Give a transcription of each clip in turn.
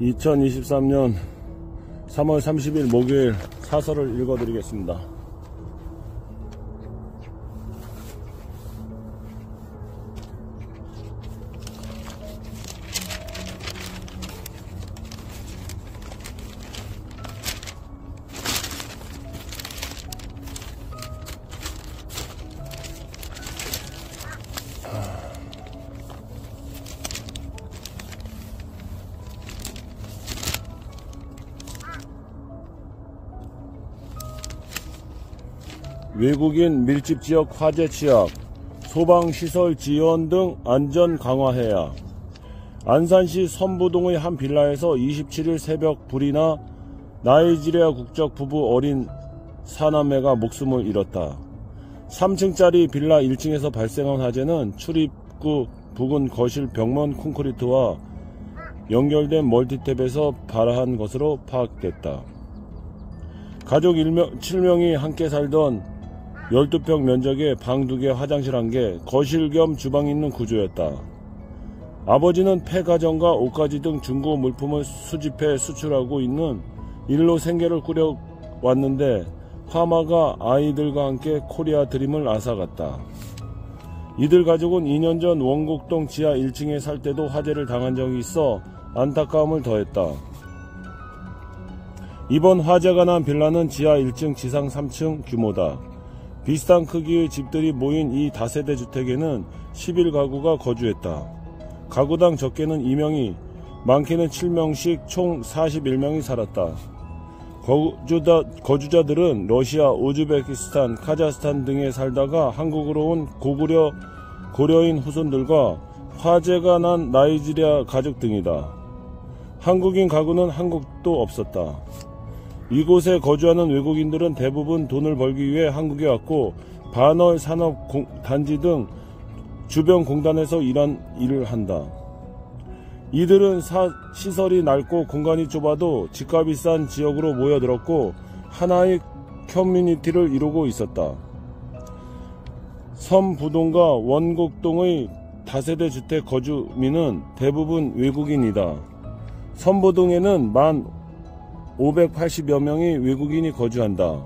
2023년 3월 30일 목요일 사설을 읽어드리겠습니다. 외국인 밀집지역 화재 취약, 소방시설 지원 등 안전 강화해야. 안산시 선부동의 한 빌라에서 27일 새벽 불이 나 나이지리아 국적 부부 어린 사남매가 목숨을 잃었다. 3층짜리 빌라 1층에서 발생한 화재는 출입구 부근 거실 벽면 콘크리트와 연결된 멀티탭에서 발화한 것으로 파악됐다. 가족 7명이 함께 살던 12평 면적의 방 2개, 화장실 1개, 거실 겸 주방이 있는 구조였다. 아버지는 폐가전과 옷가지 등 중고 물품을 수집해 수출하고 있는 일로 생계를 꾸려왔는데 화마가 아이들과 함께 코리아 드림을 앗아갔다. 이들 가족은 2년 전 원곡동 지하 1층에 살 때도 화재를 당한 적이 있어 안타까움을 더했다. 이번 화재가 난 빌라는 지하 1층, 지상 3층 규모다. 비슷한 크기의 집들이 모인 이 다세대 주택에는 11가구가 거주했다. 가구당 적게는 2명이, 많게는 7명씩 총 41명이 살았다. 거주자들은 러시아, 우즈베키스탄, 카자흐스탄 등에 살다가 한국으로 온 고려인 후손들과 화재가 난 나이지리아 가족 등이다. 한국인 가구는 한 곳도 없었다. 이곳에 거주하는 외국인들은 대부분 돈을 벌기 위해 한국에 왔고 반월 산업단지 등 주변 공단에서 일을 한다. 이들은 시설이 넓고 공간이 좁아도 집값이 싼 지역으로 모여들었고 하나의 커뮤니티를 이루고 있었다. 선부동과 원곡동의 다세대 주택 거주민은 대부분 외국인이다. 선부동에는 580여 명의 외국인이 거주한다.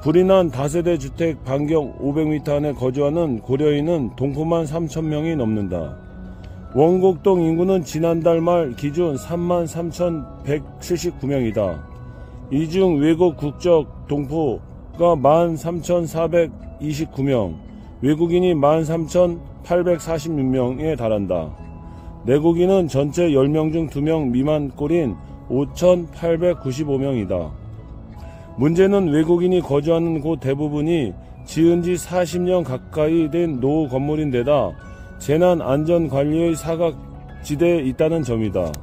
불이 난 다세대 주택 반경 500m 안에 거주하는 고려인은 동포만 3,000명이 넘는다. 원곡동 인구는 지난달 말 기준 33,179명이다. 이 중 외국 국적 동포가 13,429명, 외국인이 13,846명에 달한다. 내국인은 전체 10명 중 2명 미만 꼴인 5,895명이다. 문제는 외국인이 거주하는 곳 대부분이 지은 지 40년 가까이 된 노후 건물인데다 재난안전관리의 사각지대에 있다는 점이다.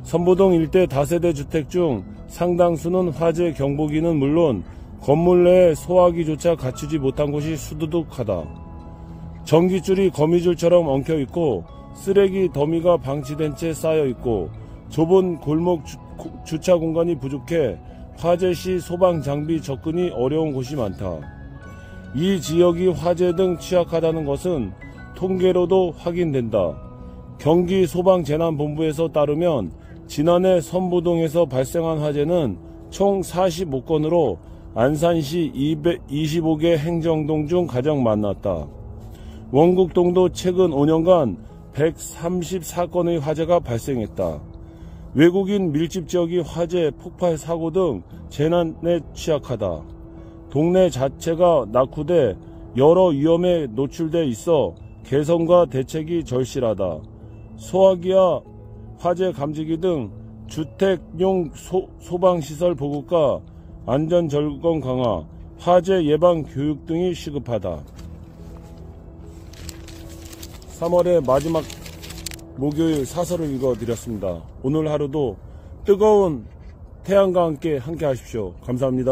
선부동 일대 다세대 주택 중 상당수는 화재 경보기는 물론 건물 내에 소화기조차 갖추지 못한 곳이 수두룩하다. 전기줄이 거미줄처럼 엉켜있고 쓰레기 더미가 방치된 채 쌓여있고 좁은 골목 주차 공간이 부족해 화재 시 소방 장비 접근이 어려운 곳이 많다. 이 지역이 화재 등 취약하다는 것은 통계로도 확인된다. 경기소방재난본부에서 따르면 지난해 선부동에서 발생한 화재는 총 45건으로 안산시 25개 행정동 중 가장 많았다. 원곡동도 최근 5년간 134건의 화재가 발생했다. 외국인 밀집지역이 화재, 폭발, 사고 등 재난에 취약하다. 동네 자체가 낙후돼 여러 위험에 노출돼 있어 개선과 대책이 절실하다. 소화기와 화재 감지기 등 주택용 소방시설 보급과 안전점검 강화, 화재 예방 교육 등이 시급하다. 3월의 마지막 목요일 사설을 읽어드렸습니다. 오늘 하루도 뜨거운 태양과 함께 하십시오. 감사합니다.